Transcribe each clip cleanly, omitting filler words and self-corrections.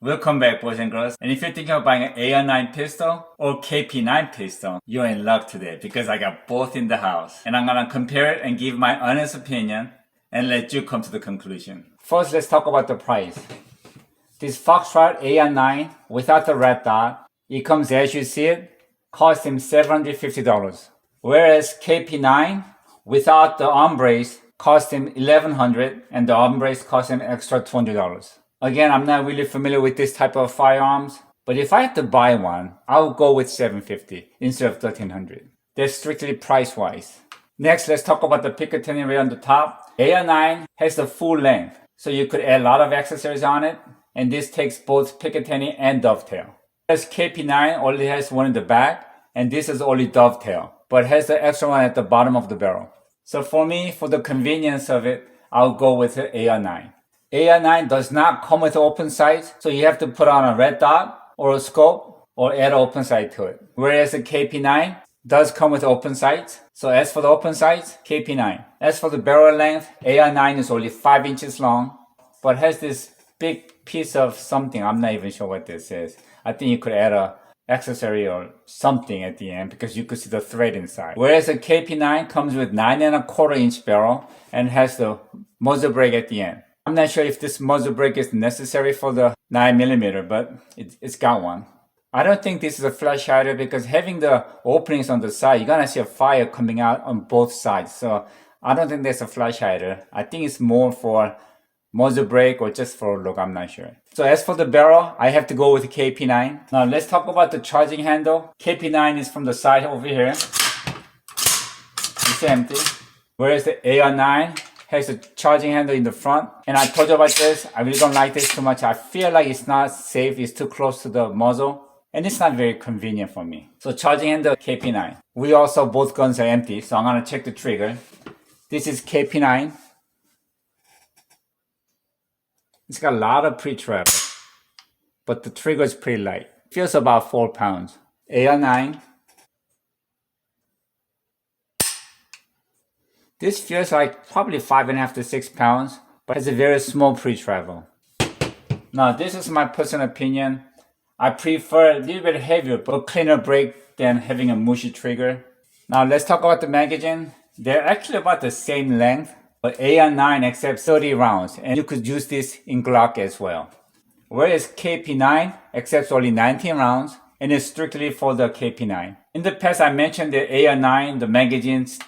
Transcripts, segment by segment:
Welcome back, boys and girls. And if you're thinking of buying an AR9 pistol or KP9 pistol, you're in luck today because I got both in the house. And I'm gonna compare it and give my honest opinion and let you come to the conclusion. First, let's talk about the price. This Foxtrot AR9 without the red dot, it comes as you see it, cost him $750. Whereas KP9 without the arm brace cost him $1,100 and the arm brace cost him extra $20. Again, I'm not really familiar with this type of firearms, but if I had to buy one, I would go with $750 instead of $1,300. That's strictly price-wise. Next, let's talk about the Picatinny right on the top. AR9 has the full length, so you could add a lot of accessories on it, and this takes both Picatinny and dovetail. Whereas KP9 only has one in the back, and this is only dovetail, but has the extra one at the bottom of the barrel. So for me, for the convenience of it, I'll go with the AR9. AR9 does not come with open sights, so you have to put on a red dot or a scope or add an open sight to it. Whereas the KP9 does come with open sights. So as for the open sights, KP9. As for the barrel length, AR9 is only 5 inches long, but has this big piece of something. I'm not even sure what this is. I think you could add a accessory or something at the end because you could see the thread inside. Whereas the KP9 comes with 9.25-inch barrel and has the muzzle brake at the end. I'm not sure if this muzzle brake is necessary for the 9mm, but it's got one. I don't think this is a flash hider because having the openings on the side, you're gonna see a fire coming out on both sides. So I don't think that's a flash hider. I think it's more for muzzle brake or just for a look, I'm not sure. So as for the barrel, I have to go with the KP9. Now let's talk about the charging handle. KP9 is from the side over here. It's empty. Whereas the AR9 has a charging handle in the front. And I told you about this. I really don't like this too much. I feel like it's not safe. It's too close to the muzzle. And it's not very convenient for me. So charging handle KP9. We also, both guns are empty. So I'm going to check the trigger. This is KP9. It's got a lot of pre-travel. But the trigger is pretty light. Feels about 4 pounds. AR9. This feels like probably 5.5 to 6 pounds, but has a very small pre-travel. Now, this is my personal opinion. I prefer a little bit heavier but cleaner brake than having a mushy trigger. Now, let's talk about the magazine. They're actually about the same length, but AR9 accepts 30 rounds, and you could use this in Glock as well. Whereas KP9 accepts only 19 rounds, and is strictly for the KP9. In the past, I mentioned the AR9, the magazines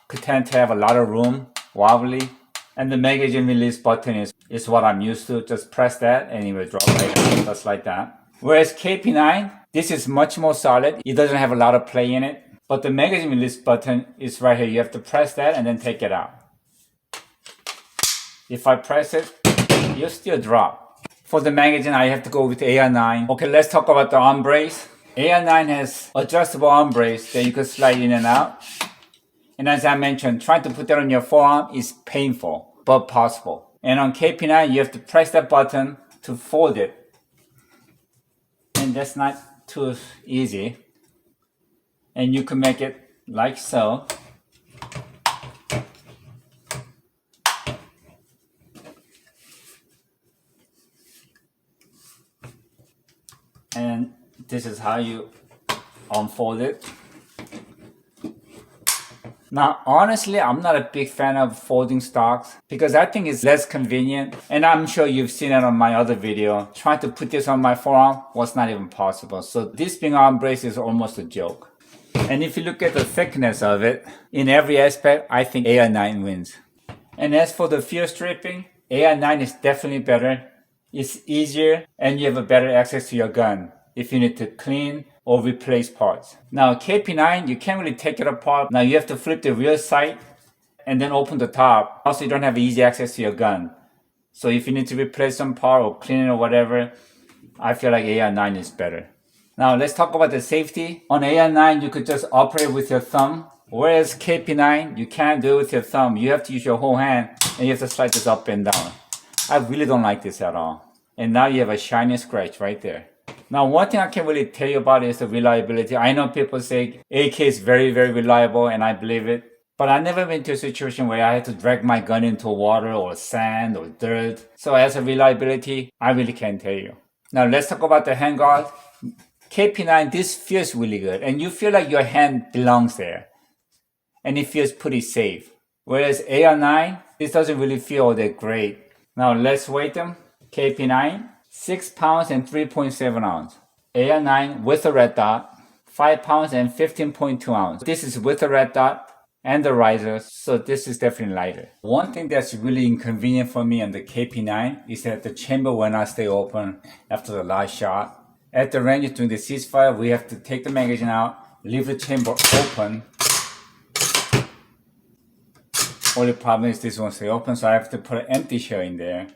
could tend to have a lot of room, wobbly, and the magazine release button is what I'm used to. Just press that and it will drop right down, just like that. Whereas KP9, this is much more solid. It doesn't have a lot of play in it, but the magazine release button is right here. You have to press that and then take it out. If I press it, you'll still drop. For the magazine, I have to go with AR9. Okay, let's talk about the arm brace. AR9 has adjustable arm brace that you can slide in and out. And as I mentioned, trying to put that on your forearm is painful, but possible. And on KP9, you have to press that button to fold it. And that's not too easy. And you can make it like so. And this is how you unfold it. Now, honestly, I'm not a big fan of folding stocks because I think it's less convenient. And I'm sure you've seen it on my other video. Trying to put this on my forearm was not even possible. So this being arm brace is almost a joke. And if you look at the thickness of it, in every aspect, I think AR9 wins. And as for the feel stripping, AR9 is definitely better. It's easier and you have a better access to your gun if you need to clean or replace parts. Now KP9, you can't really take it apart. Now you have to flip the rear sight and then open the top. Also, you don't have easy access to your gun. So if you need to replace some part or clean it or whatever, I feel like AR9 is better. Now let's talk about the safety. On AR9, you could just operate with your thumb. Whereas KP9, you can't do it with your thumb. You have to use your whole hand and you have to slide this up and down. I really don't like this at all. And now you have a shiny scratch right there. Now, one thing I can really tell you about is the reliability. I know people say AK is very, very reliable, and I believe it. But I've never been to a situation where I had to drag my gun into water or sand or dirt. So as a reliability, I really can't tell you. Now let's talk about the handguard. KP9, this feels really good, and you feel like your hand belongs there, and it feels pretty safe. Whereas AR9, this doesn't really feel all that great. Now let's weight them. KP9, 6 pounds and 3.7 ounces. AR9 with a red dot, 5 pounds and 15.2 ounces. This is with a red dot and the riser, so this is definitely lighter. One thing that's really inconvenient for me on the KP9 is that the chamber will not stay open after the last shot. At the range during the ceasefire, we have to take the magazine out, leave the chamber open. Only problem is this won't stay open, so I have to put an empty shell in there.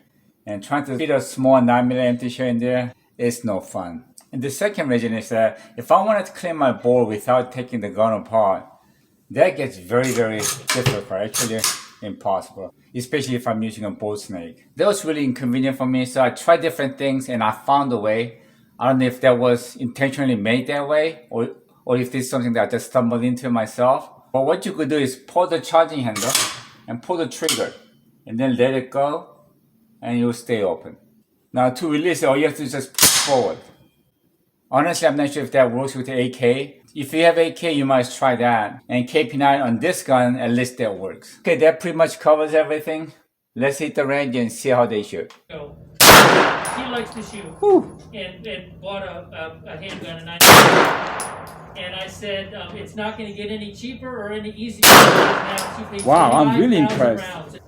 And trying to fit a small 9mm empty shell in there is no fun. And the second reason is that if I wanted to clean my bore without taking the gun apart, that gets very, very difficult, actually impossible, especially if I'm using a bolt snake. That was really inconvenient for me, so I tried different things and I found a way. I don't know if that was intentionally made that way or if this is something that I just stumbled into myself. But what you could do is pull the charging handle and pull the trigger and then let it go and it will stay open. Now to release it, all you have to just push forward. Honestly, I'm not sure if that works with the AK. If you have AK, you might try that. And KP9 on this gun, at least that works. Okay, that pretty much covers everything. Let's hit the range and see how they shoot. So, he likes to shoot. Whew. And bought a handgun, and I said it's not going to get any cheaper or any easier. Wow, I'm really impressed. Rounds.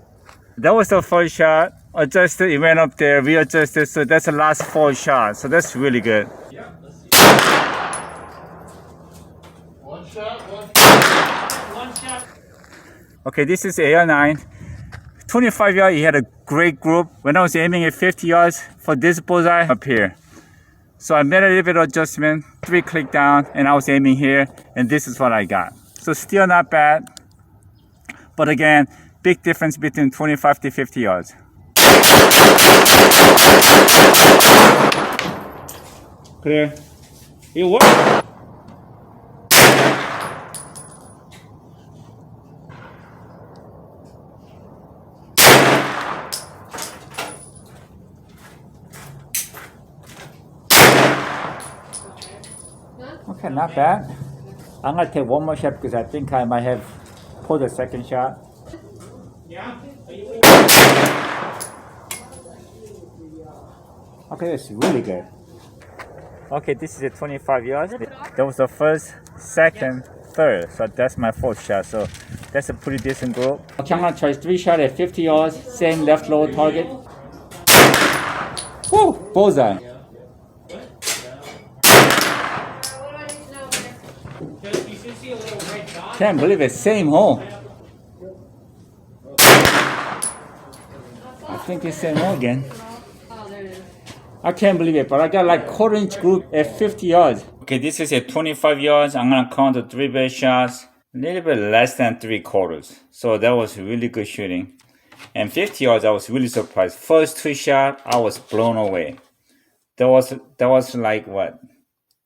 That was the first shot. Adjusted, it went up there, readjusted, so that's the last 4 shots. So that's really good. Yeah, let's see. One shot. One shot. Okay, this is AR9. 25 yards, he had a great group. When I was aiming at 50 yards for this bullseye up here. So I made a little bit of adjustment, 3 click down, and I was aiming here, and this is what I got. So still not bad. But again, big difference between 25 to 50 yards. Clear. It worked. Okay, not bad. I'm gonna take one more shot because I think I might have pulled a second shot. Yeah. Okay, that's really good. Okay, this is a 25 yards. That was the first, second, third. So that's my 4th shot. So that's a pretty decent group. Okay, I'm gonna try 3 shots at 50 yards. Same left lower target. Woo! Bullseye. You should see a little red dot. Can't believe it. Same hole. I think it's same hole again. I can't believe it, but I got like 1/4-inch group at 50 yards. Okay, this is at 25 yards. I'm gonna count the 3 base shots. A little bit less than 3/4. So that was really good shooting. And 50 yards, I was really surprised. First 2 shots, I was blown away. That was like what?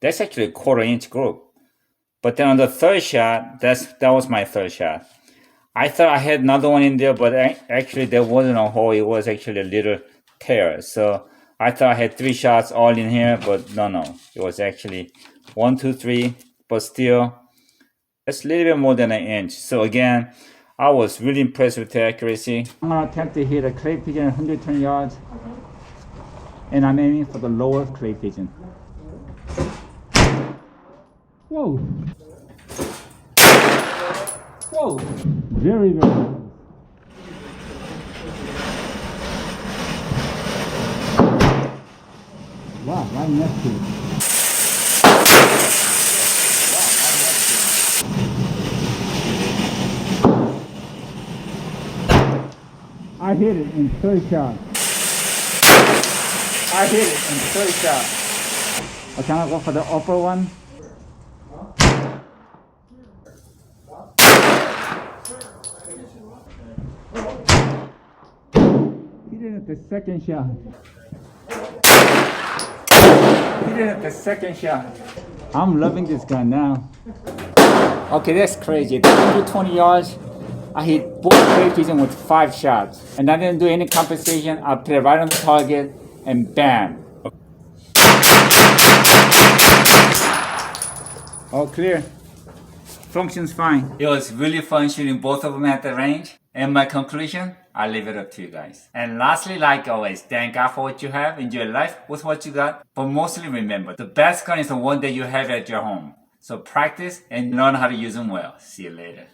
That's actually a 1/4-inch group. But then on the 3rd shot, that was my 3rd shot. I thought I had another one in there, but actually there wasn't a hole. It was actually a little tear. So I thought I had 3 shots all in here, but no. It was actually 1, 2, 3, but still, it's a little bit more than 1 inch. So again, I was really impressed with the accuracy. I'm gonna attempt to hit a clay pigeon at 120 yards, and I'm aiming for the lower clay pigeon. Whoa! Whoa! Very, very nice. Wow, right next to it. I hit it in 3rd shot. I hit it in 3rd shot. Okay, I'm gonna go for the upper one. Hit it at the 2nd shot. Hit it at the 2nd shot. I'm loving this gun now. Okay, that's crazy. 120 yards. I hit both clay pigeon with 5 shots. And I didn't do any compensation. I put it right on the target and bam. All clear. Functions fine. It was really fun shooting both of them at the range. And my conclusion, I leave it up to you guys. And lastly, like always, thank God for what you have. Enjoy life with what you got. But mostly remember, the best gun is the one that you have at your home. So practice and learn how to use them well. See you later.